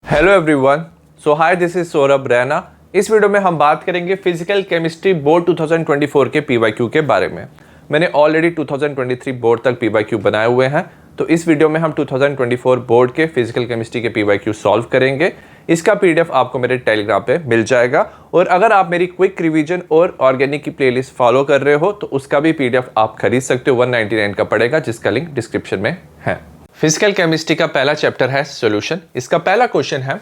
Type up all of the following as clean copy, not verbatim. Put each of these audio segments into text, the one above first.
Hello everyone, so hi this is Saurabh Raina. इस video में हम बात करेंगे फिजिकल केमिस्ट्री बोर्ड 2024 के पीवाईक्यू के बारे में। मैंने ऑलरेडी 2023 बोर्ड तक पीवाईक्यू बनाए हुए हैं, तो इस वीडियो में हम 2024 बोर्ड के फिजिकल केमिस्ट्री के पीवाईक्यू सॉल्व करेंगे। इसका पीडीएफ आपको मेरे टेलीग्राम पे मिल जाएगा, और अगर आप मेरी क्विक रिवीजन और ऑर्गेनिक की प्लेलिस्ट फॉलो कर रहे हो तो उसका भी पीडीएफ आप खरीद सकते हो। 199 का पड़ेगा, जिसका लिंक डिस्क्रिप्शन में है। फिजिकल केमिस्ट्री का पहला चैप्टर है सॉल्यूशन। इसका पहला क्वेश्चन है,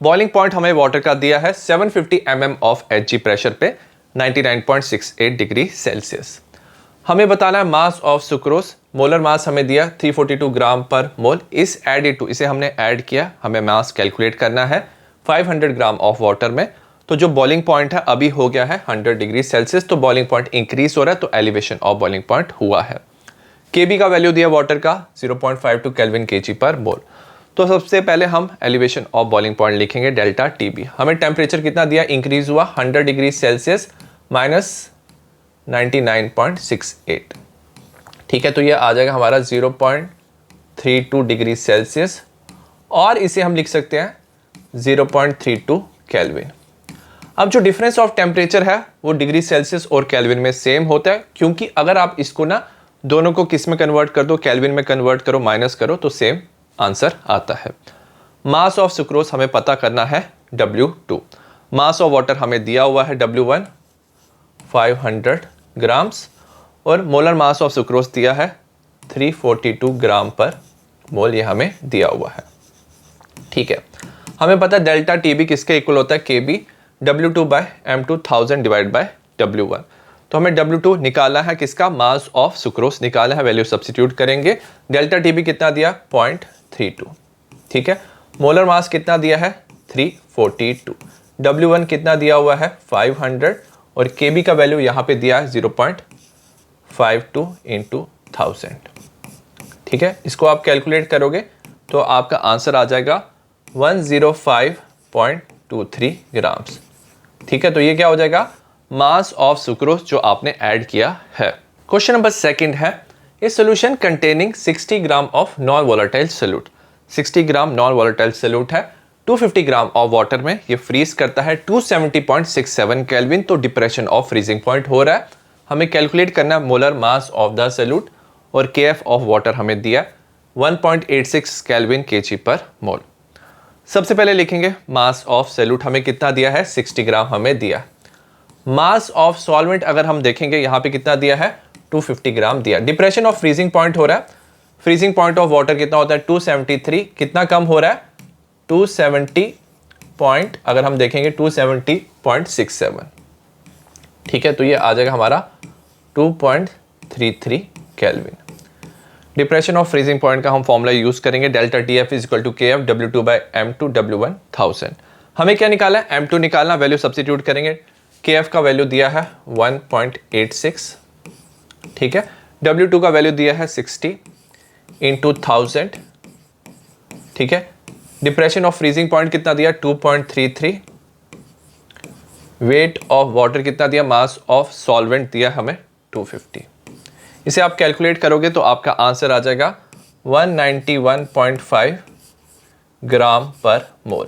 बॉइलिंग पॉइंट हमें वाटर का दिया है 750 mm ऑफ Hg प्रेशर पे 99.68 डिग्री सेल्सियस। हमें बताना है mass of sucrose. Molar mass हमें दिया 342 ग्राम पर मोल। इस एडिड इसे हमने ऐड किया, हमें मास कैलकुलेट करना है 500 ग्राम ऑफ वाटर में। तो जो बॉइलिंग पॉइंट है अभी हो गया है 100 डिग्री सेल्सियस, तो बॉइलिंग पॉइंट इंक्रीज हो रहा है, तो एलिवेशन ऑफ बॉइलिंग पॉइंट हुआ है। Kb का वैल्यू दिया वाटर का 0.52 केल्विन kg पर मोल। तो सबसे पहले हम एलिवेशन ऑफ बॉइलिंग पॉइंट लिखेंगे डेल्टा Tb। हमें टेम्परेचर कितना दिया, इंक्रीज हुआ 100 डिग्री सेल्सियस माइनस 99.68। ठीक है, तो ये आ जाएगा हमारा 0.32 डिग्री सेल्सियस, और इसे हम लिख सकते हैं 0.32 केल्विन। अब जो डिफरेंस ऑफ टेम्परेचर है वो डिग्री सेल्सियस और केल्विन में सेम होता है, क्योंकि अगर आप इसको ना दोनों को किस में कन्वर्ट कर दो, केल्विन में कन्वर्ट करो, माइनस करो, तो सेम आंसर आता है। मास ऑफ सुक्रोज हमें पता करना है W2। मास ऑफ वाटर हमें दिया हुआ है W1 500 ग्राम्स, और मोलर मास ऑफ सुक्रोज दिया है 342 ग्राम पर मोल, ये हमें दिया हुआ है। ठीक है, हमें पता है डेल्टा Tb किसके इक्वल होता है, Kb W2 by M2 1000 divide by W1। तो हमें W2 निकालना है, किसका, मास ऑफ सुक्रोज निकालना है। वैल्यू सब्स्टिट्यूट करेंगे। डेल्टा Tb कितना दिया, 0.32। ठीक है, मोलर मास कितना दिया है, 342। W1 कितना दिया हुआ है, 500, और Kb का वैल्यू यहाँ पे दिया है 0.52 इंटू 1000। ठीक है, इसको आप कैलकुलेट करोगे तो आपका आंसर आ जाएगा 105.23 ग्राम्स। ठीक है, तो ये क्या हो जाएगा, मास ऑफ सुक्रोज जो आपने ऐड किया है। क्वेश्चन नंबर सेकंड है, ए solution containing 60 gram of non volatile solute. 60 gram non volatile solute है 250 ग्राम ऑफ वाटर में, ये फ्रीज करता है 270.67 केल्विन, तो डिप्रेशन ऑफ फ्रीजिंग पॉइंट हो रहा है। हमें कैलकुलेट करना है molar mass of the solute, और KF ऑफ वाटर हमें दिया 1.86 केल्विन kg पर मोल। सबसे पहले लिखेंगे मास ऑफ सॉल्यूट हमें कितना दिया है, 60 ग्राम हमें दिया। मास ऑफ सॉल्वेंट अगर हम देखेंगे यहाँ पे कितना दिया है, 250 ग्राम दिया। डिप्रेशन ऑफ फ्रीजिंग पॉइंट हो रहा है, फ्रीजिंग पॉइंट ऑफ वाटर कितना होता है 273, कितना कम हो रहा है 270 पॉइंट, अगर हम देखेंगे 270.67। ठीक है, तो ये आ जाएगा हमारा 2.33 kelvin. Depression of freezing point का हम फॉर्मूला यूज करेंगे, delta TF is equal to KF W2 by M2 W1 1000। हमें क्या निकाला है, M2 निकालना, वैल्यू सब्स्टिट्यूट करेंगे। KF का वैल्यू दिया है 1.86। ठीक है, W2 का वैल्यू दिया है 60 इंटू 1000। ठीक है, डिप्रेशन ऑफ फ्रीजिंग पॉइंट कितना दिया 2.33। वेट ऑफ वाटर कितना दिया, मास ऑफ सॉल्वेंट दिया हमें 250। इसे आप कैलकुलेट करोगे तो आपका आंसर आ जाएगा 191.5 ग्राम पर मोल।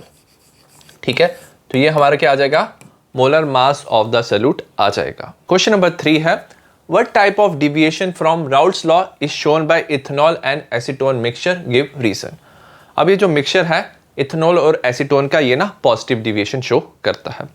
ठीक है, तो ये हमारा क्या आ जाएगा, molar mass of the solute आ जाएगा। क्वेश्चन नंबर 3 है, what type of deviation from Raoult's law is shown by ethanol and acetone mixture, give reason. अब ये जो मिक्सचर है इथेनॉल और एसीटोन का, ये ना पॉजिटिव डिविएशन शो करता है।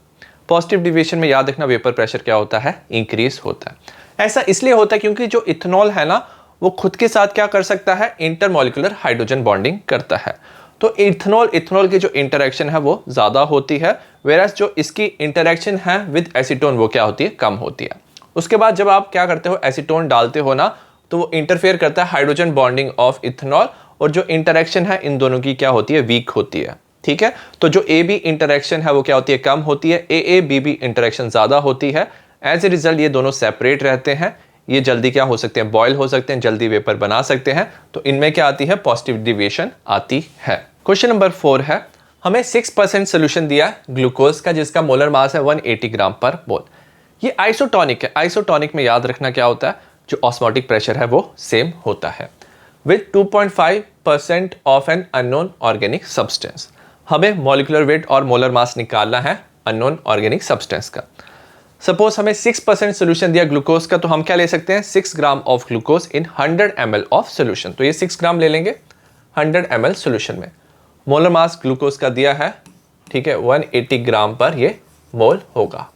पॉजिटिव डिविएशन में याद रखना वेपर प्रेशर क्या होता है, इंक्रीज होता है। ऐसा इसलिए होता है क्योंकि जो इथेनॉल है ना वो खुद के साथ क्या कर सकता है, इंटरमॉलिक्यूलर हाइड्रोजन बॉन्डिंग करता है। तो इथेनॉल की जो इंटरेक्शन है वो ज़्यादा होती है, वेरास जो इसकी इंटरेक्शन है विद एसीटोन वो क्या होती है, कम होती है। उसके बाद जब आप क्या करते हो, एसीटोन डालते हो ना, तो वो इंटरफेयर करता है हाइड्रोजन बॉन्डिंग ऑफ इथेनॉल, और जो इंटरेक्शन है इन दोनों की क्या होती है, वीक होती है। ठीक है, तो जो AB इंटरेक्शन है वो क्या होती है, कम होती है। AABB इंटरेक्शन ज़्यादा होती है। एज ए रिजल्ट ये दोनों सेपरेट रहते हैं, ये जल्दी क्या हो सकते हैं, बॉयल हो सकते हैं, जल्दी वेपर बना सकते हैं। तो इनमें क्या आती है, पॉजिटिव डिविएशन आती है। क्वेश्चन नंबर 4 है, हमें 6% सोल्यूशन दिया ग्लूकोज का, जिसका मोलर मास है 180 ग्राम पर मोल। ये आइसोटोनिक है। आइसोटोनिक में याद रखना क्या होता है, जो ऑस्मोटिक प्रेशर है वो सेम होता है। With 2.5% of an unknown organic substance. हमें मॉलिक्यूलर वेट और मोलर मास निकालना है अननोन ऑर्गेनिक सब्सटेंस का। सपोज हमें 6% सोल्यूशन दिया ग्लूकोज का, तो हम क्या ले सकते हैं 6 gram of glucose in 100 ml of solution. तो ये 6 ग्राम ले लेंगे 100 ml सोल्यूशन में। मोलर मास ग्लूकोज का दिया है, ठीक है, 180 ग्राम पर ये मोल होगा।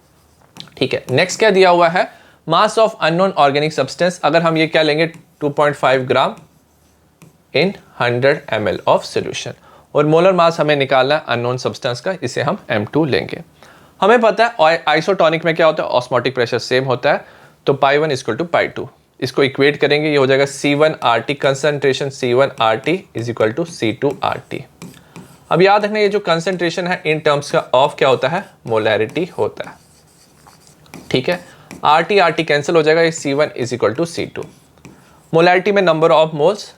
ठीक है, नेक्स्ट क्या दिया हुआ है, mass of unknown organic substance. अगर हम ये क्या लेंगे 2.5 ग्राम इन 100 ml ऑफ सोल्यूशन, और मोलर मास हमें निकालना है अननोन सब्सटेंस का, इसे हम M2 लेंगे। हमें पता है आइसोटोनिक में क्या होता है, ऑस्मोटिक प्रेशर सेम होता है, तो π1 इक्वल टू π2, इसको इक्वेट करेंगे, ये हो जाएगा C1RT, concentration C1RT is equal to C2RT। अब याद रखना ये जो कंसंट्रेशन है इन टर्म्स का ऑफ क्या होता है, मोलैरिटी होता है। ठीक है, RT कैंसिल हो जाएगा, ये C1 is equal to C2। Molarity में नंबर ऑफ मोल्स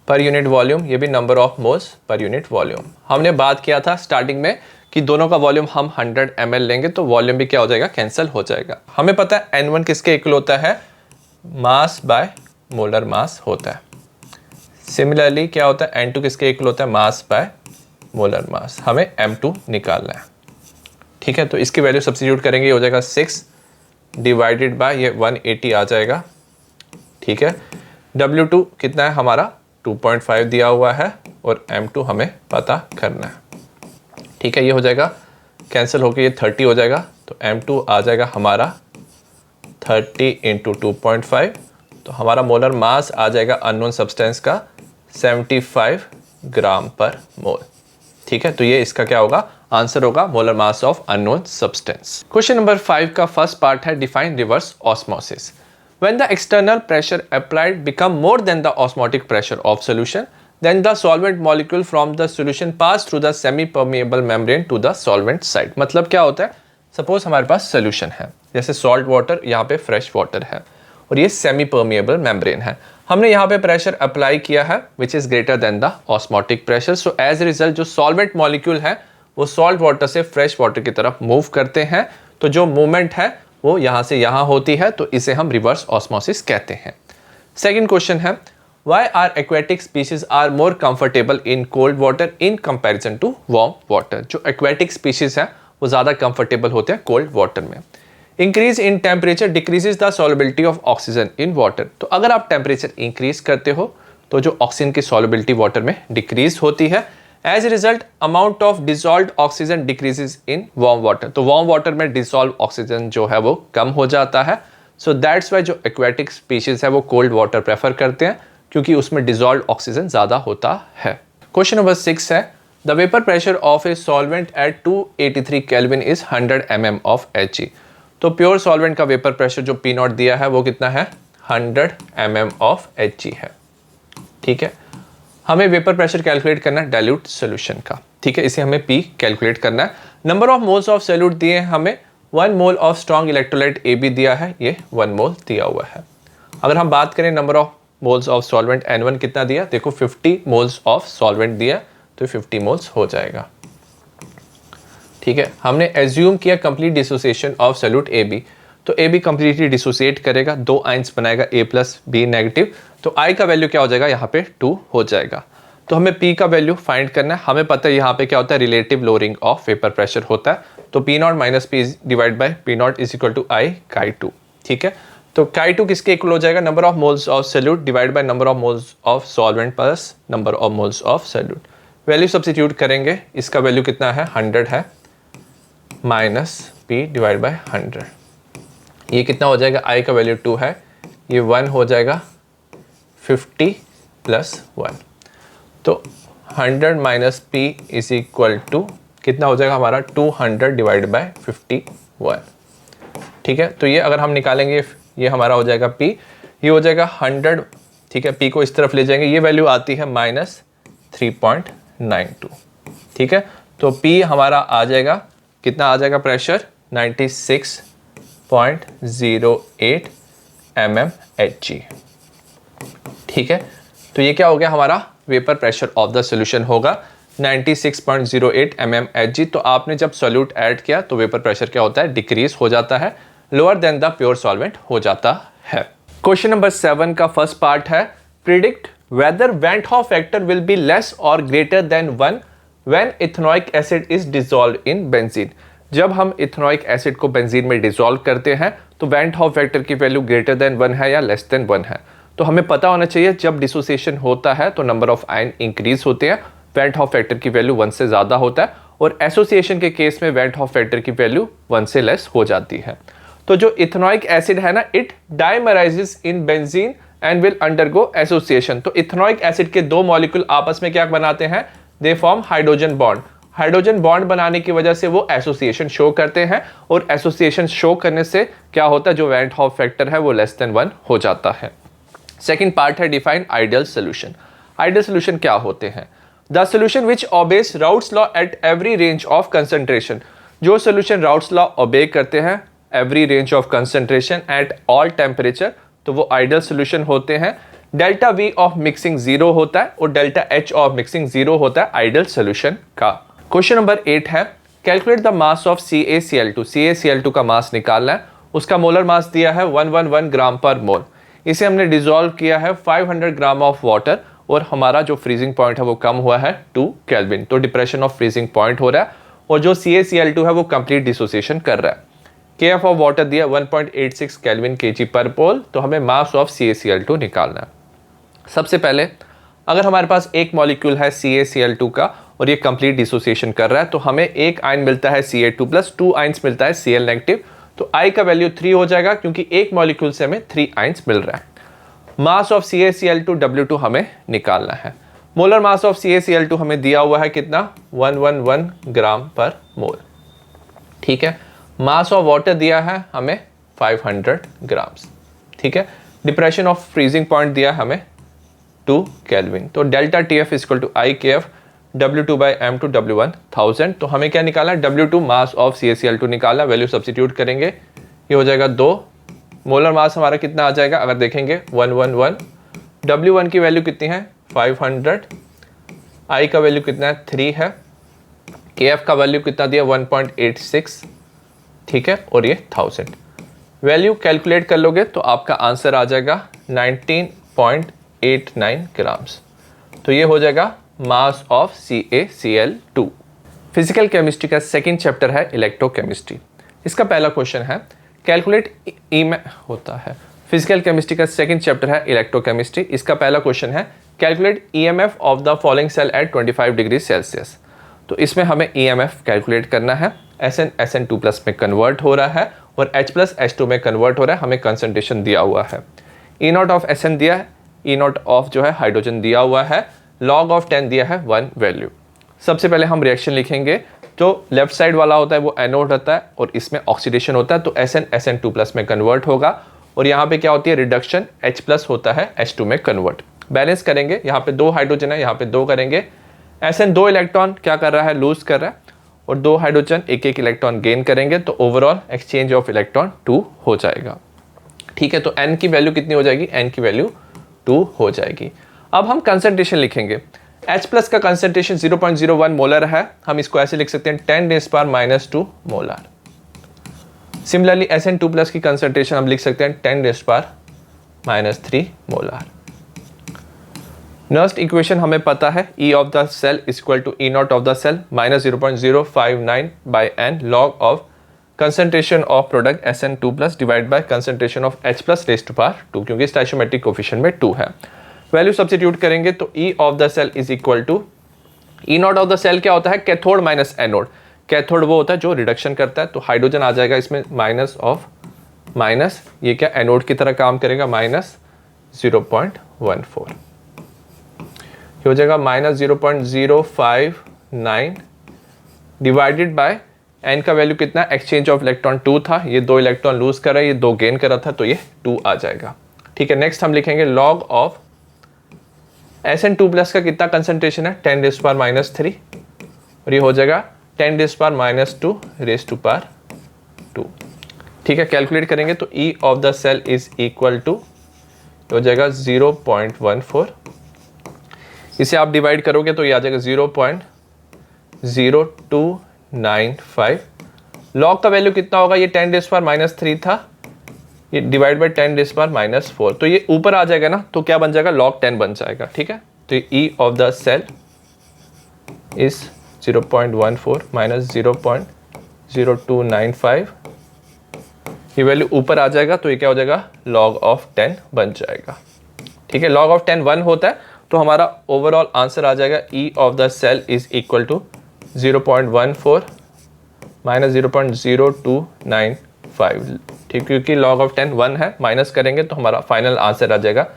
पर यूनिट वॉल्यूम, ये भी नंबर ऑफ मोल्स पर यूनिट वॉल्यूम। हमने बात किया था स्टार्टिंग में कि दोनों का वॉल्यूम हम 100 ml लेंगे तो वॉल्यूम भी क्या हो जाएगा, कैंसिल हो जाएगा। हमें पता है N1 किसके इक्वल होता है, मास बाय मोलर मास होता है। सिमिलरली क्या होता है, N2 किसके इक्वल होता है, मास बाय मोलर मास। हमें M2 निकालना है। ठीक है, तो इसकी वैल्यू सब्स्टिट्यूट करेंगे, ये हो जाएगा 6 डिवाइडेड बाय ये 180 आ जाएगा। ठीक है, W2 कितना है हमारा 2.5 दिया हुआ है, और M2 हमें पता करना है। ठीक है, ये हो जाएगा कैंसिल होकर ये 30 हो जाएगा, तो M2 आ जाएगा हमारा 30 इंटू 2.5, तो हमारा मोलर मास आ जाएगा अननोन सब्सटेंस का 75 ग्राम पर मोल। ठीक है, तो ये इसका क्या होगा, आंसर होगा molar mass of unknown substance. Question number 5 का फर्स्ट पार्ट है define reverse osmosis. When the external pressure applied become more than the osmotic pressure of solution, then the solvent molecule from the solution pass through the semi-permeable membrane to the solvent side। मतलब क्या होता है, suppose हमारे पास solution है, जैसे salt water, यहाँ पे fresh water है, और ये सेमी परमिएबल मेम्ब्रेन है। हमने यहाँ पे प्रेशर अप्लाई किया है which is greater than the osmotic pressure. So as a result जो सॉल्वेंट मॉलिक्यूल है वो सॉल्ट वाटर से फ्रेश वाटर की तरफ मूव करते हैं, तो जो मूवमेंट है वो यहाँ से यहाँ होती है, तो इसे हम रिवर्स ऑस्मोसिस कहते हैं। सेकेंड क्वेश्चन है, why are aquatic species are more comfortable in cold water in comparison to warm water. जो एक्वेटिक स्पीशीज है वो ज़्यादा कंफर्टेबल होते हैं कोल्ड वाटर में। Increase in temperature decreases the solubility of oxygen in water. तो अगर आप टेम्परेचर इंक्रीज करते हो तो जो ऑक्सीजन की सॉल्युबिलिटी वाटर में डिक्रीज होती है। As a result amount of dissolved oxygen decreases in warm water. तो वार्म वाटर में डिसॉल्व ऑक्सीजन जो है वो कम हो जाता है। सो दैट्स वाई जो एक्वेटिक स्पीशीज है वो कोल्ड वाटर प्रेफर करते हैं, क्योंकि उसमें डिसॉल्व्ड ऑक्सीजन ज़्यादा होता है। क्वेश्चन नंबर 6 है, the vapour pressure of a solvent eight 283 kelvin is 100 mm of Hg। तो प्योर सॉल्वेंट का वेपर प्रेशर जो P0 दिया है वो कितना है, 100 mm ऑफ Hg है। ठीक है, हमें वेपर प्रेशर कैलकुलेट करना है डाइल्यूट सोल्यूशन का। ठीक है, इसे हमें P कैलकुलेट करना है। Number of moles of solute दिए हैं हमें, 1 mole of strong electrolyte AB दिया है, ये 1 मोल दिया हुआ है। अगर हम बात करें number of moles of solvent N1 कितना दिया, देखो 50 मोल्स ऑफ सॉल्वेंट दिया, तो 50 मोल्स हो जाएगा। ठीक है, हमने एज्यूम किया complete dissociation of solute AB, तो AB कंप्लीटली डिसोसिएट करेगा, 2 आयंस बनाएगा A प्लस B नेगेटिव, तो I का वैल्यू क्या हो जाएगा, यहाँ पे 2 हो जाएगा। तो हमें P का वैल्यू फाइंड करना है। हमें पता है यहाँ पे क्या होता है, relative lowering of vapour pressure होता है, तो P0 minus P divide by P0 is equal to I chi2। ठीक है, तो chi2 किसके इक्वल हो जाएगा, number of moles of solute divide by number of moles of solvent plus number of moles of solute. Value substitute करेंगे, इसका value कितना है, 100 है, माइनस P डिवाइड बाय 100, ये कितना हो जाएगा, I का वैल्यू 2 है, ये 1 हो जाएगा, 50 प्लस 1, तो 100 minus P is equal to कितना हो जाएगा हमारा, 200 डिवाइड बाय 51। ठीक है, तो ये अगर हम निकालेंगे ये हमारा हो जाएगा P, ये हो जाएगा 100। ठीक है, P को इस तरफ ले जाएंगे, ये वैल्यू आती है माइनस 3.92। ठीक है, तो P हमारा आ जाएगा, कितना आ जाएगा प्रेशर, 96.08 mm Hg। ठीक है, तो ये क्या हो गया, हमारा vapour pressure of the solution होगा 96.08 mm Hg। तो आपने जब सॉल्यूट ऐड किया तो वेपर प्रेशर क्या होता है, डिक्रीज हो जाता है, lower than the pure solvent हो जाता है। क्वेश्चन नंबर 7 का फर्स्ट पार्ट है, predict whether van't Hoff factor will be less और greater than 1 when ethanoic acid is dissolve in benzene, जब हम इथेनॉइक एसिड को बेंजीन में डिसॉल्व करते हैं तो वेंट हॉफ फैक्टर की वैल्यू ग्रेटर देन 1 है या लेस देन 1 है। तो हमें पता होना चाहिए जब डिसोसिएशन होता है तो नंबर ऑफ आयन इंक्रीज होते हैं, वेंट हॉफ फैक्टर की वैल्यू 1 से ज़्यादा होता है, और एसोसिएशन के केस में वेंट हॉफ फैक्टर की वैल्यू 1 से लेस हो जाती है। तो जो इथेनॉइक एसिड है ना, it dimerises in benzene and will undergo association. तो इथेनॉइक एसिड के दो मॉलिक्यूल आपस में क्या बनाते हैं, they form hydrogen bond. Hydrogen bond बनाने की वजह से वो एसोसिएशन शो करते हैं, और एसोसिएशन शो करने से क्या होता है, जो वेंट हॉफ फैक्टर है वो लेस देन 1 हो जाता है। सेकेंड पार्ट है define ideal solution. Ideal solution क्या होते हैं, the solution which obeys Raoult's law at every range of concentration. जो सोल्यूशन राउट्स लॉ ओबे करते हैं every range of concentration at all temperature, तो वो आइडियल सोल्यूशन होते हैं। डेल्टा वी ऑफ मिक्सिंग 0 होता है और डेल्टा एच ऑफ मिक्सिंग 0 होता है आइडियल सोल्यूशन का। क्वेश्चन नंबर 8 है, calculate the mass of CaCl2। CaCl2 का मास निकालना है, उसका मोलर मास दिया है 111 ग्राम पर मोल। इसे हमने डिसॉल्व किया है 500 ग्राम ऑफ वाटर, और हमारा जो फ्रीजिंग पॉइंट है वो कम हुआ है 2 केल्विन। तो डिप्रेशन ऑफ फ्रीजिंग पॉइंट हो रहा है, और जो CaCl2 है वो कंप्लीट डिसोसिएशन कर रहा है। KF ऑफ वाटर दिया 1.86 केल्विन kg पर मोल। तो हमें मास ऑफ CaCl2 निकालना है। सबसे पहले अगर हमारे पास एक मॉलिक्यूल है CaCl2 का और ये कंप्लीट डिसोसिएशन कर रहा है, तो हमें एक आयन मिलता है Ca2+, 2 आयन्स मिलता है Cl नेगेटिव। तो I का वैल्यू 3 हो जाएगा, क्योंकि एक मॉलिक्यूल से हमें 3 आयन्स मिल रहा है। मास ऑफ CaCl2 W2 हमें निकालना है। मोलर मास ऑफ CaCl2 हमें दिया हुआ है कितना, 111 ग्राम पर मोल। ठीक है, मास ऑफ वाटर दिया है हमें 500 ग्राम्स। ठीक है, डिप्रेशन ऑफ फ्रीजिंग पॉइंट दिया हमें 2 केल्विन। तो delta TF equal to IKF W2/m2 W1 1000। तो हमें क्या निकालना है, W2 मास ऑफ CaCl2 निकालना। वैल्यू सब्स्टिट्यूट करेंगे, ये हो जाएगा 2। मोलर मास हमारा कितना आ जाएगा, अगर देखेंगे 111। W1 की वैल्यू कितनी है 500, I का वैल्यू कितना है 3 है, KF का वैल्यू कितना दिया 1.86। ठीक है, और ये 1000। वैल्यू कैलकुलेट कर लोगे तो आपका आंसर आ जाएगा 19.89 ग्राम्स। तो ये हो जाएगा mass of CaCl2। Physical chemistry का सेकंड चैप्टर है इलेक्ट्रोकेमिस्ट्री। इसका पहला क्वेश्चन है कैलकुलेट होता है। फिजिकल केमिस्ट्री का सेकंड चैप्टर है इलेक्ट्रोकेमिस्ट्री। इसका पहला क्वेश्चन है calculate EMF of the following cell at 25 degree Celsius. तो इसमें हमें EMF कैलकुलेट करना है। Sn Sn2+ में कन्वर्ट हो रहा है और H+H2 में कन्वर्ट हो रहा है। हमें कंसंट्रेशन दिया हुआ है, E0 ऑफ Sn दिया है, E0 ऑफ जो है हाइड्रोजन दिया हुआ है, log ऑफ 10 दिया है 1 वैल्यू। सबसे पहले हम रिएक्शन लिखेंगे। जो लेफ्ट साइड वाला होता है वो एनोड होता है और इसमें ऑक्सीडेशन होता है, तो Sn Sn2+ में कन्वर्ट होगा, और यहाँ पे क्या होती है रिडक्शन, H+ होता है H2 में कन्वर्ट। बैलेंस करेंगे, यहाँ पे 2 हाइड्रोजन है, यहाँ पे 2 करेंगे। Sn 2 इलेक्ट्रॉन क्या कर रहा है, लूज कर रहा है, और 2 हाइड्रोजन 1-1 इलेक्ट्रॉन गेन करेंगे, तो ओवरऑल एक्सचेंज ऑफ इलेक्ट्रॉन 2 हो जाएगा। ठीक है, तो n की वैल्यू कितनी हो जाएगी, n की वैल्यू 2 हो जाएगी। अब हम कंसंट्रेशन लिखेंगे। H+ का कंसंट्रेशन 0.01 मोलर है, हम इसको ऐसे लिख सकते हैं 10⁻⁻² मोलर। सिमिलरली Sn2+ की कंसंट्रेशन हम लिख सकते हैं 10⁻³ मोलर। नेक्स्ट इक्वेशन हमें पता है E of the cell equal to E0 of the cell -0.059/n log of concentration of product Sn2+ divide by concentration of H+⁻², क्योंकि स्टोइचियोमेट्रिक कोफिशिएंट में 2 है। वैल्यू सब्स्टिट्यूट करेंगे तो E of the cell is equal to E0 of the cell क्या होता है, cathode minus anode. Cathode वो होता है जो रिडक्शन करता है, तो हाइड्रोजन आ जाएगा इसमें माइनस ऑफ माइनस, ये क्या एनोड की तरह काम करेगा, -0.14 हो जाएगा, -0.059 डिवाइडेड बाय n का वैल्यू कितना, एक्सचेंज ऑफ इलेक्ट्रॉन 2 था, ये 2 इलेक्ट्रॉन लूज कर रहा है, ये 2 गेन कर रहा था, तो ये 2 आ जाएगा। ठीक है, नेक्स्ट हम लिखेंगे लॉग ऑफ Sn2+ का कितना कंसंट्रेशन है, 10⁻³ और ये हो जाएगा 10⁻²⁻²। ठीक है, कैलकुलेट करेंगे तो E of the cell is equal to हो जाएगा 0.14। इसे आप डिवाइड करोगे तो ये आ जाएगा 0.0295। लॉग का वैल्यू कितना होगा, ये 10⁻³ था, ये डिवाइड बाई 10⁻⁴, तो ये ऊपर आ जाएगा ना, तो क्या बन जाएगा, log 10 बन जाएगा। ठीक है, तो E of the cell is 0.14 minus 0.0295, ये वैल्यू ऊपर आ जाएगा तो ये क्या हो जाएगा, log ऑफ 10 बन जाएगा। ठीक है, log ऑफ 10 1 होता है तो हमारा ओवरऑल आंसर आ जाएगा E of the cell is equal to 0.14 minus 0.0295। ठीक, क्योंकि log ऑफ 10 1 है, माइनस करेंगे तो हमारा फाइनल आंसर आ जाएगा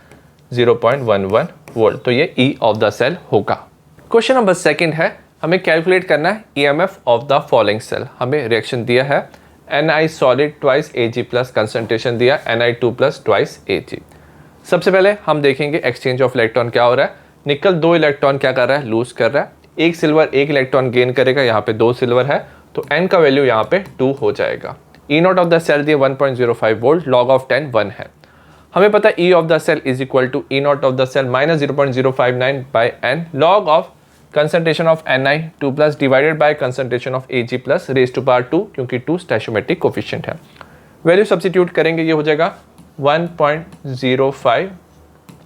0.11 वोल्ट। तो ये E ऑफ द सेल होगा। क्वेश्चन नंबर सेकंड है, हमें कैलकुलेट करना है EMF of the following cell. हमें रिएक्शन दिया है Ni solid twice Ag plus concentration दिया Ni2 प्लस ट्वाइस Ag। सबसे पहले हम देखेंगे एक्सचेंज ऑफ इलेक्ट्रॉन क्या हो रहा है। निकल 2 इलेक्ट्रॉन क्या कर रहा है, लूज कर रहा है। एक सिल्वर 1 इलेक्ट्रॉन गेन करेगा, यहाँ पे 2 सिल्वर है तो N का वैल्यू यहाँ पे 2 हो जाएगा। E naught of the cell दिए 1.05 वोल्ट, log ऑफ 10 1 है। हमें पता है E of the cell is equal to E naught of the cell minus 0.059 by N, log of concentration of Ni2 plus divided by concentration of Ag plus raise to power 2, क्योंकि 2 stoichiometric coefficient है। Value substitute करेंगे, ये हो जाएगा 1.05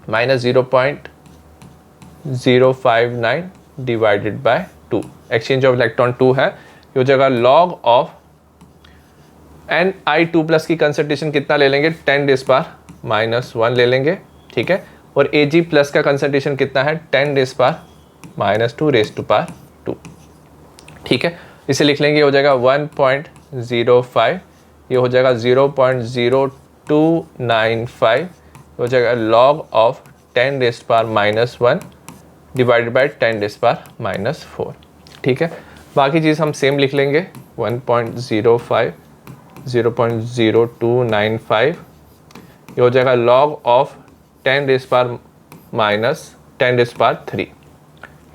minus 0.059 divided by 2। Exchange of electron 2 है, ये हो जाएगा log ऑफ Ni2 प्लस की कंसंट्रेशन कितना ले लेंगे, 10 रेज पावर माइनस 1 ले लेंगे। ठीक है, और Ag प्लस का कंसंट्रेशन कितना है, 10 raise power minus 2 raise to power 2। ठीक है, इसे लिख लेंगे, हो जाएगा 1.05, ये हो जाएगा 0.0295, हो जाएगा log of 10 raise power minus 1 divided by 10 raise power minus 4। ठीक है, बाकी चीज़ हम सेम लिख लेंगे, 1.05 0.0295, ये हो जाएगा log of 10 raise power minus 10 raise power 3, ये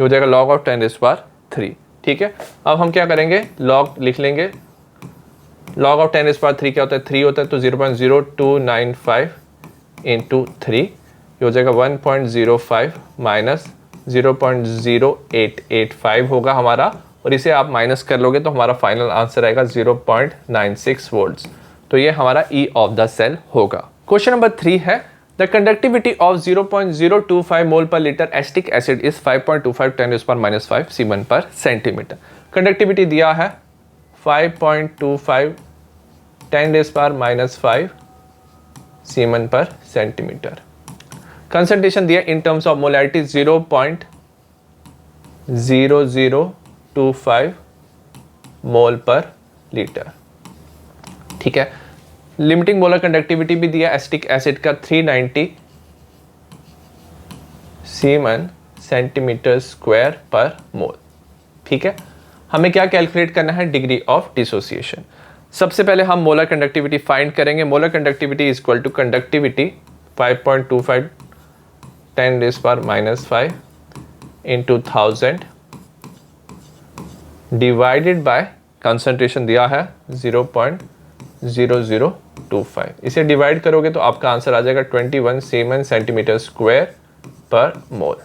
हो जाएगा log ऑफ 10 रेज पावर 3। ठीक है, अब हम क्या करेंगे, log लिख लेंगे। log ऑफ 10 रेज पावर 3 क्या होता है, 3 होता है तो 0.0295 इंटू 3, ये हो जाएगा 1.05 माइनस 0.0885 होगा हमारा, और इसे आप माइनस कर लोगे तो हमारा फाइनल आंसर आएगा 0.96 वोल्ट्स। तो ये हमारा E ऑफ द सेल होगा। क्वेश्चन नंबर 3 है, द कंडक्टिविटी ऑफ 0.025 मोल पर litre acetic acid is 5.25 10 raise power minus 5 सीमेन पर सेंटीमीटर। कंडक्टिविटी दिया है 5.25 10 रेज़ पावर माइनस 5 सीमेन पर सेंटीमीटर। कंसंट्रेशन दिया इन टर्म्स ऑफ मोलैरिटी 0.0025 मोल पर लीटर। ठीक है, लिमिटिंग मोलर कंडक्टिविटी भी दिया एसिटिक एसिड का 390 सीमेन सेंटीमीटर स्क्वायर पर मोल। ठीक है, हमें क्या कैलकुलेट करना है, डिग्री ऑफ डिसोसिएशन। सबसे पहले हम मोलर कंडक्टिविटी फाइंड करेंगे। Molar conductivity is equal to conductivity 5.25 10 raise power minus 5 into 1000 divided by concentration दिया है 0.0025। इसे डिवाइड करोगे तो आपका आंसर आ जाएगा 21 सीमेन सेंटीमीटर स्क्वायर पर मोल।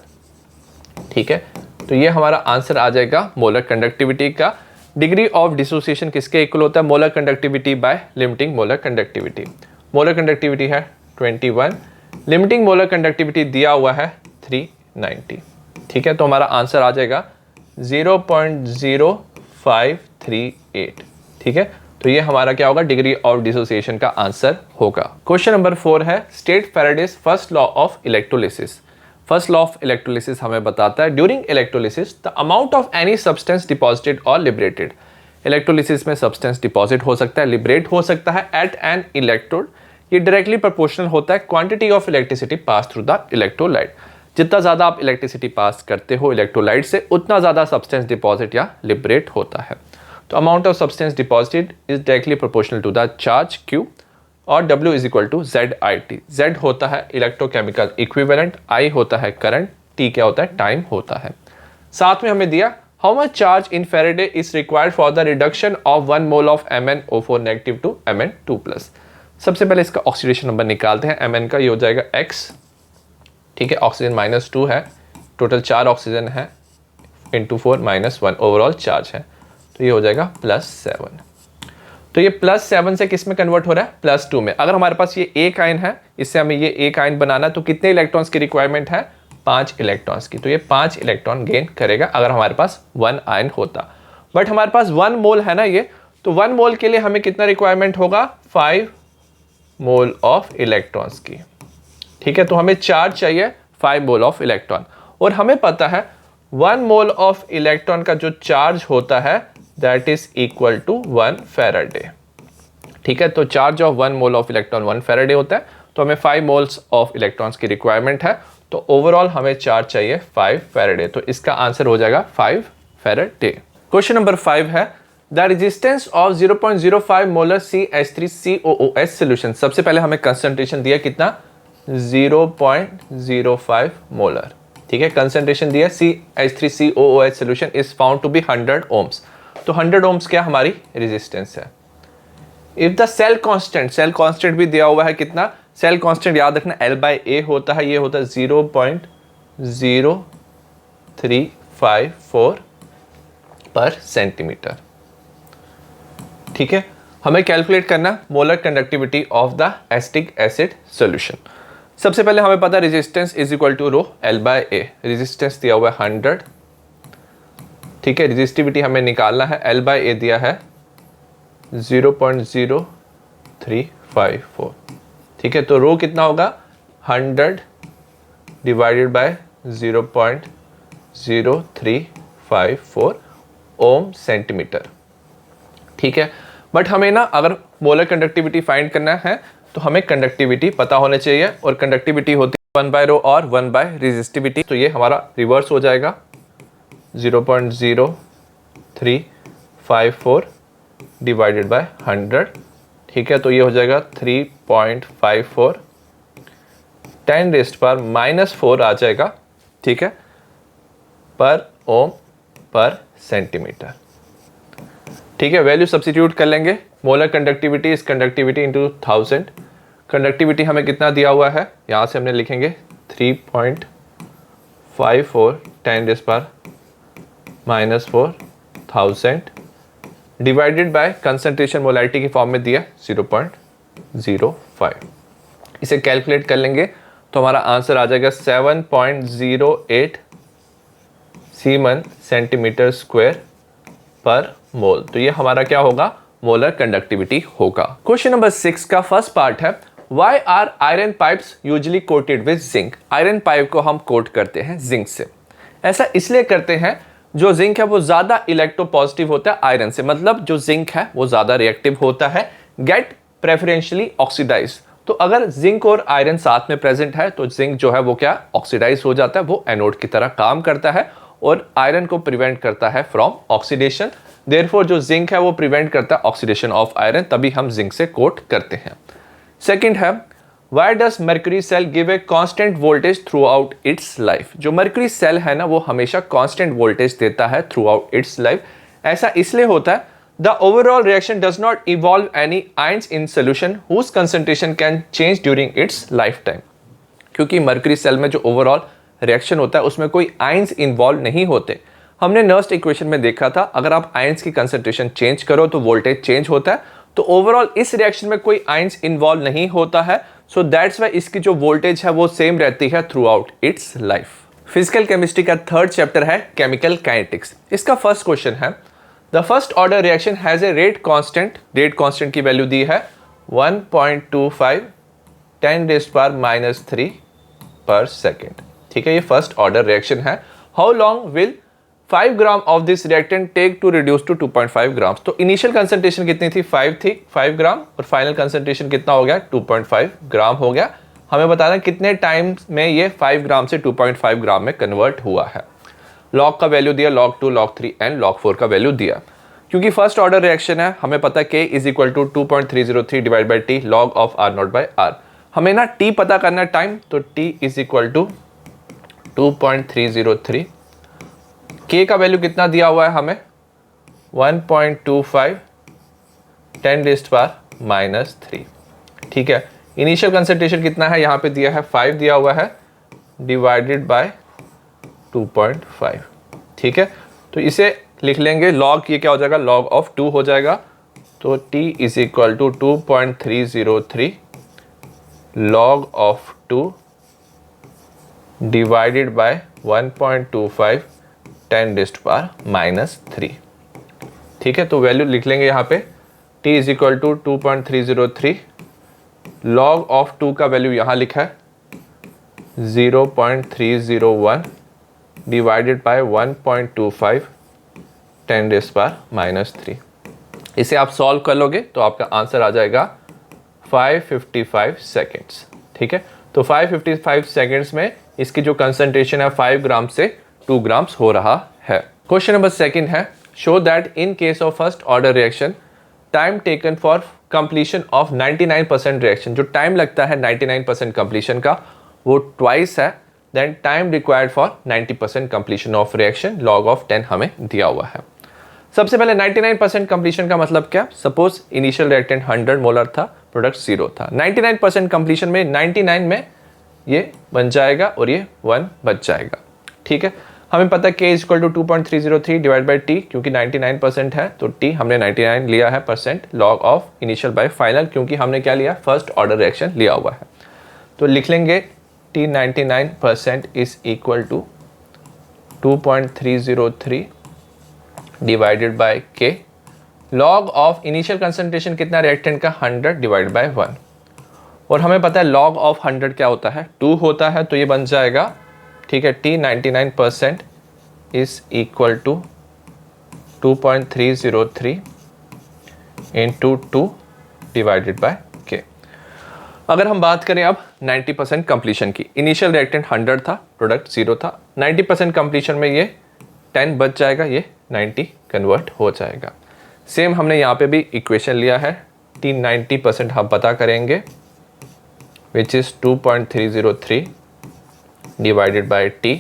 ठीक है, तो ये हमारा आंसर आ जाएगा मोलर कंडक्टिविटी का। डिग्री ऑफ डिसोसिएशन किसके इक्वल होता है, molar conductivity by limiting molar conductivity. Molar conductivity है 21, लिमिटिंग मोलर कंडक्टिविटी दिया हुआ है 390। ठीक है, तो हमारा आंसर आ जाएगा 0.0538। ठीक है, तो ये हमारा क्या होगा, डिग्री ऑफ डिसोसिएशन का आंसर होगा। क्वेश्चन नंबर 4 है, state Faraday's first law of electrolysis. First law of electrolysis हमें बताता है, during electrolysis the amount of any substance deposited और लिबरेटेड। इलेक्ट्रोलिसिस में सब्सटेंस डिपॉजिट हो सकता है, लिबरेट हो सकता है एट एन इलेक्ट्रोड। ये डायरेक्टली प्रोपोर्शनल होता है quantity of electricity pass through the electrolyte. जितना ज़्यादा आप इलेक्ट्रिसिटी पास करते हो इलेक्ट्रोलाइट से, उतना ज़्यादा सब्सटेंस डिपॉजिट या लिबरेट होता है। तो amount of substance deposited is directly proportional to the charge Q, और W is equal to ZIT। Z होता है इलेक्ट्रोकेमिकल इक्विवेलेंट, I होता है करंट, T क्या होता है, टाइम होता है। साथ में हमें दिया how much charge in faraday is required for the reduction of 1 mole of MnO4 negative to Mn2 plus. सबसे पहले इसका ऑक्सीडेशन नंबर निकालते हैं। Mn का ये हो जाएगा X। ठीक है, ऑक्सीजन -2 है, टोटल 4 ऑक्सीजन है, इंटू 4 -1 ओवरऑल चार्ज है, तो ये हो जाएगा +7। तो ये +7 से किस में कन्वर्ट हो रहा है, +2 में। अगर हमारे पास ये एक आयन है, इससे हमें ये एक आयन बनाना है, तो कितने इलेक्ट्रॉन्स की रिक्वायरमेंट है, 5 इलेक्ट्रॉन्स की। तो ये 5 इलेक्ट्रॉन गेन करेगा अगर हमारे पास 1 आयन होता। बट हमारे पास 1 मोल है ना ये, तो 1 मोल के लिए हमें कितना रिक्वायरमेंट होगा, 5 मोल ऑफ इलेक्ट्रॉन्स की। ठीक है, तो हमें चार्ज चाहिए 5 मोल ऑफ इलेक्ट्रॉन, और हमें पता है 1 मोल ऑफ इलेक्ट्रॉन का जो चार्ज होता है that is equal to 1 faraday. ठीक है, तो charge of 1 mole of electron 1 faraday होता है, तो हमें 5 मोल्स ऑफ इलेक्ट्रॉन्स की रिक्वायरमेंट है, तो ओवरऑल हमें चार्ज चाहिए 5 फैराडे। तो इसका आंसर हो जाएगा 5 फैराडे। क्वेश्चन नंबर 5 है the resistance of 0.05 molar CH3COOH solution. सबसे पहले हमें कंसंट्रेशन दिया कितना, 0.05 मोलर। ठीक है, कंसंट्रेशन दिया CH3COOH solution is found to be 100 ohms. तो 100 ओम्स क्या हमारी रेजिस्टेंस है। इफ द सेल कांस्टेंट भी दिया हुआ है कितना, सेल कांस्टेंट याद रखना L/A होता है, ये होता है 0.0354 पर सेंटीमीटर। ठीक है, हमें कैलकुलेट करना molar conductivity of the acetic acid solution. सबसे पहले हमें पता है resistance is equal to rho L/A। Resistance दिया हुआ है 100। ठीक है, रेजिस्टिविटी हमें निकालना है, L/A दिया है 0.0354। ठीक है, तो रो कितना होगा, 100 डिवाइडेड बाय 0.0354 ओम सेंटीमीटर। ठीक है, बट हमें ना अगर मोलर कंडक्टिविटी फाइंड करना है तो हमें कंडक्टिविटी पता होना चाहिए, और कंडक्टिविटी होती है 1 बाय रो और 1 बाय रेजिस्टिविटी। तो ये हमारा रिवर्स हो जाएगा 0.0354 डिवाइडेड बाय 100। ठीक है, तो ये हो जाएगा 3.54 10⁻⁻⁴ आ जाएगा। ठीक है, पर ओम पर सेंटीमीटर। ठीक है, वैल्यू सब्स्टिट्यूट कर लेंगे। Molar conductivity is conductivity into 1000। Conductivity हमें कितना दिया हुआ है, यहाँ से हमने लिखेंगे 3.54 10⁻⁻⁴ 1000 डिवाइडेड बाय कंसंट्रेशन मोलैरिटी की फॉर्म में दिया 0.05। इसे कैलकुलेट कर लेंगे तो हमारा आंसर आ जाएगा 7.08 सीमन सेंटीमीटर स्क्वायर पर मोल। तो ये हमारा क्या होगा, मोलर कंडक्टिविटी होगा। क्वेश्चन नंबर 6 का फर्स्ट पार्ट है why are iron pipes usually coated with zinc. Iron pipe को हम कोट करते हैं जिंक से। ऐसा इसलिए करते हैं, जो जिंक है वो ज्यादा इलेक्ट्रोपॉजिटिव होता है आयरन से, मतलब जो जिंक है वो ज्यादा रिएक्टिव होता है, गेट प्रेफरेंशियली ऑक्सीडाइज। तो अगर जिंक और आयरन साथ में प्रेजेंट है तो जिंक जो है वो क्या ऑक्सीडाइज हो जाता है, वो एनोड की तरह काम करता है और आयरन को प्रिवेंट करता है फ्रॉम ऑक्सीडेशन। देयरफॉर जो जिंक है वो प्रिवेंट करता है ऑक्सीडेशन ऑफ आयरन, तभी हम जिंक से कोट करते हैं। सेकंड है why does mercury cell give a constant voltage throughout its life. जो मर्क्यूरी सेल है ना वो हमेशा कांस्टेंट वोल्टेज देता है थ्रू आउट इट्स लाइफ। ऐसा इसलिए होता है the overall reaction does not involve any ions in solution whose concentration can change during its life time. क्योंकि मर्क्यूरी सेल में जो ओवरऑल रिएक्शन होता है उसमें कोई आयंस इन्वॉल्व नहीं होते। हमने नर्स्ट इक्वेशन में देखा था, अगर आप आयंस की कंसंट्रेशन चेंज करो तो वोल्टेज चेंज होता है। तो ओवरऑल इस रिएक्शन में कोई आयंस इन्वॉल्व नहीं होता है, सो दैट्स वाई इसकी जो वोल्टेज है वो सेम रहती है throughout its life. Physical chemistry का थर्ड चैप्टर है केमिकल काइनेटिक्स। इसका फर्स्ट क्वेश्चन है the first order reaction has a rate constant. Rate constant की वैल्यू दी है 1.25 10⁻³ पर सेकेंड। ठीक है, ये फर्स्ट ऑर्डर रिएक्शन है। How long will 5 gram of this reactant take to reduce to 2.5 gram. तो इनिशियल कंसंट्रेशन कितनी थी, 5 ग्राम, और फाइनल कंसंट्रेशन कितना हो गया, 2.5 ग्राम हो गया। हमें बताना कितने टाइम में ये 5 ग्राम से 2.5 ग्राम में कन्वर्ट हुआ है। लॉग का वैल्यू दिया, log 2, log 3 एंड log 4 का वैल्यू दिया। क्योंकि फर्स्ट ऑर्डर रिएक्शन है, हमें पता है k is equal to 2.303 divide by T log of R0/R। हमें ना t पता करना टाइम, तो t is equal to 2.303। k का वैल्यू कितना दिया हुआ है हमें, 1.25 10⁻⁻3। ठीक है, इनिशियल कंसंट्रेशन कितना है, यहाँ पे दिया है 5 दिया हुआ है, डिवाइडेड बाय 2.5। ठीक है, तो इसे लिख लेंगे, लॉग ये क्या हो जाएगा, log ऑफ 2 हो जाएगा। तो t is equal to 2.303 log of 2 divided by 1.25 10⁻⁻3। ठीक है, तो वैल्यू लिख लेंगे यहाँ पे t is equal to 2.303। Log of 2 का वैल्यू यहाँ लिखा है 0.301 डिवाइडेड बाय 1.25 10⁻⁻3। इसे आप सॉल्व कर लोगे तो आपका आंसर आ जाएगा 555 सेकेंड्स। ठीक है, तो 555 सेकेंड्स में इसकी जो कंसंट्रेशन है 5 ग्राम से 2 ग्राम्स हो रहा है। क्वेश्चन नंबर सेकंड है, show that in case of first order reaction time taken for completion of 99% reaction, जो टाइम लगता है 99% कंप्लीशन का वो ट्वाइस है than time required for 90% completion of reaction, log of 10 हमें दिया हुआ है। सबसे पहले 99% कंप्लीशन का मतलब क्या, सपोज इनिशियल रिएक्टेंट 100 मोलर था, प्रोडक्ट 0 था। 99% कंप्लीशन में 99 में ये बन जाएगा और ये 1 बच जाएगा। ठीक है, हमें पता है k equal to 2.303 divide by T, क्योंकि 99% है तो t हमने 99 लिया है percent, log of initial by final, क्योंकि हमने क्या लिया, फर्स्ट ऑर्डर रिएक्शन लिया हुआ है। तो लिख लेंगे t 99% is equal to 2.303 divided by k, log of initial concentration कितना रिएक्टेंट का 100 डिवाइड बाय 1, और हमें पता है लॉग ऑफ 100 क्या होता है, 2 होता है, तो ये बन जाएगा, ठीक है, t 99% is equal to 2.303 into 2 divided by k। अगर हम बात करें अब 90% कंप्लीशन की, इनिशियल रिएक्टेंट 100 था, प्रोडक्ट 0 था, 90% कंप्लीशन में ये 10 बच जाएगा, ये 90 कन्वर्ट हो जाएगा। सेम हमने यहाँ पे भी इक्वेशन लिया है, t 90% हम पता करेंगे which is 2.303 divided bye t,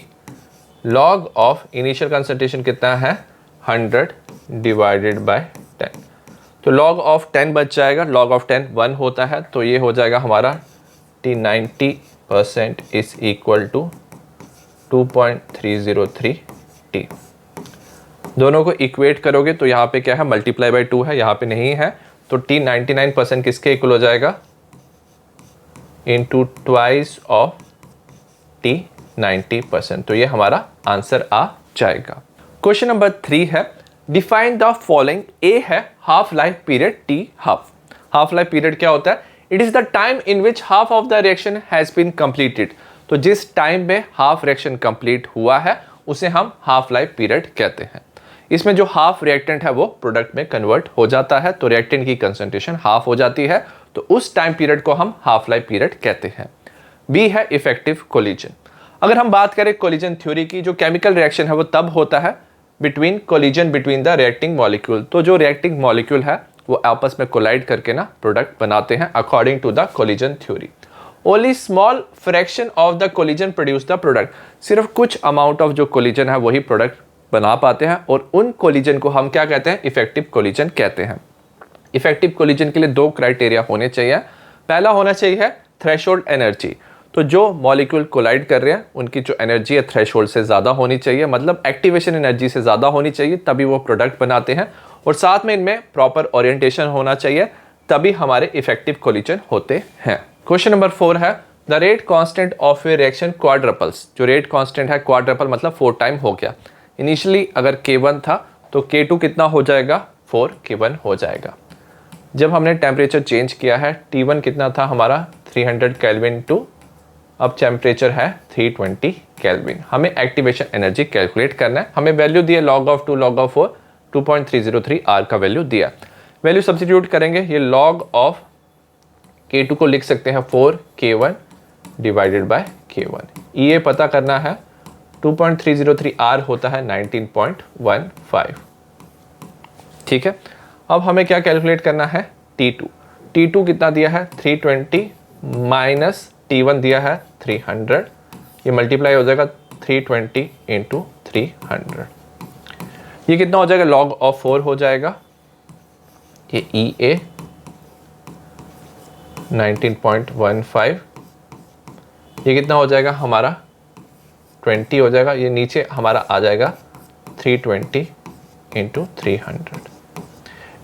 log of initial concentration कितना है 100 डिवाइडेड बाय 10, तो लॉग ऑफ 10 बच जाएगा, लॉग ऑफ 10 1 होता है, तो ये हो जाएगा हमारा t 90% is equal to 2.303 t। दोनों को इक्वेट करोगे तो यहाँ पे क्या है, मल्टीप्लाई बाय 2 है, यहाँ पे नहीं है, तो t 99% किसके इक्वल हो जाएगा, इंटू ट्वाइस ऑफ t 90%, तो ये हमारा आंसर आ जाएगा। क्वेश्चन नंबर 3 है, डिफाइन द फॉलोइंग। ए है half life period, t half. Half life period क्या होता है, it is the time in which half of the reaction has been completed, तो जिस टाइम में हाफ रिएक्शन कंप्लीट हुआ है उसे हम हाफ लाइफ पीरियड कहते हैं। इसमें जो हाफ रिएक्टेंट है वो प्रोडक्ट में कन्वर्ट हो जाता है, तो रिएक्टेंट की कंसंट्रेशन हाफ हो जाती है, तो उस टाइम पीरियड को हम हाफ लाइफ पीरियड कहते हैं। बी है इफेक्टिव कोलिजन। अगर हम बात करें कोलिजन थ्योरी की, जो केमिकल रिएक्शन है वो तब होता है between collision between the reacting molecule, तो जो रिएक्टिंग मॉलिक्यूल है वो आपस में कोलाइड करके ना प्रोडक्ट बनाते हैं according to the collision theory. Only small fraction of the collision produce the product, सिर्फ कुछ अमाउंट ऑफ जो कोलिजन है वही प्रोडक्ट बना पाते हैं, और उन कोलिजन को हम क्या कहते हैं, इफेक्टिव कोलिजन कहते हैं। इफेक्टिव कोलिजन के लिए 2 क्राइटेरिया होने चाहिए। पहला होना चाहिए थ्रेशोल्ड एनर्जी, तो जो मॉलिक्यूल कोलाइड कर रहे हैं उनकी जो एनर्जी है थ्रेशोल्ड से ज़्यादा होनी चाहिए, मतलब एक्टिवेशन एनर्जी से ज़्यादा होनी चाहिए, तभी वो प्रोडक्ट बनाते हैं, और साथ में इनमें प्रॉपर ओरिएंटेशन होना चाहिए, तभी हमारे इफेक्टिव कोलिजन होते हैं। क्वेश्चन नंबर 4 है, the rate constant of a reaction quadruples, जो रेट कांस्टेंट है क्वाड्रपल मतलब 4 टाइम हो गया। इनिशियली अगर K1 था तो K2 कितना हो जाएगा, 4K1 हो जाएगा। जब हमने टेम्परेचर चेंज किया है, T1 कितना था हमारा 300 केल्विन टू अब टेम्परेचर है 320 केल्विन। हमें एक्टिवेशन एनर्जी कैलकुलेट करना है, हमें वैल्यू दिया log of 2 log of 4 2.303 R का वैल्यू दिया, वैल्यू सब्स्टिट्यूट करेंगे, ये log of K2 को लिख सकते हैं 4K1 डिवाइडेड बाय K1। ये पता करना है, 2.303 R होता है 19.15। ठीक है, अब हमें क्या कैलकुलेट करना है, T2। T2 कितना दिया है 320 माइनस T1 दिया है 300, ये मल्टीप्लाई हो जाएगा 320 इंटू 300, ये कितना हो जाएगा, log of 4 हो जाएगा, ये EA 19.15, ये कितना हो जाएगा हमारा 20 हो जाएगा, ये नीचे हमारा आ जाएगा 320 इंटू 300।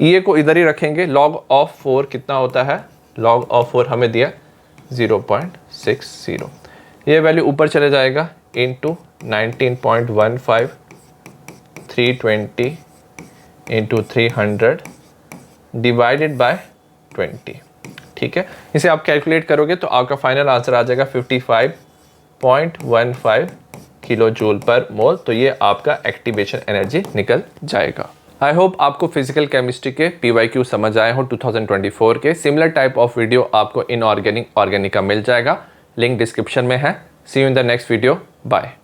ये को इधर ही रखेंगे, log of 4 कितना होता है, log of 4 हमें दिया 0.60, ये वैल्यू ऊपर चले जाएगा इंटू 19.15 320 इंटू 300 डिवाइडेड बाय 20। ठीक है, इसे आप कैलकुलेट करोगे तो आपका फाइनल आंसर आ जाएगा 55.15 किलो जूल पर मोल। तो ये आपका एक्टिवेशन एनर्जी निकल जाएगा। आई होप आपको फिजिकल केमिस्ट्री के PYQ समझ आए हो 2024 के। सिमिलर टाइप ऑफ वीडियो आपको इनऑर्गेनिक ऑर्गेनिक का मिल जाएगा, लिंक डिस्क्रिप्शन में है। See you in the next video, bye.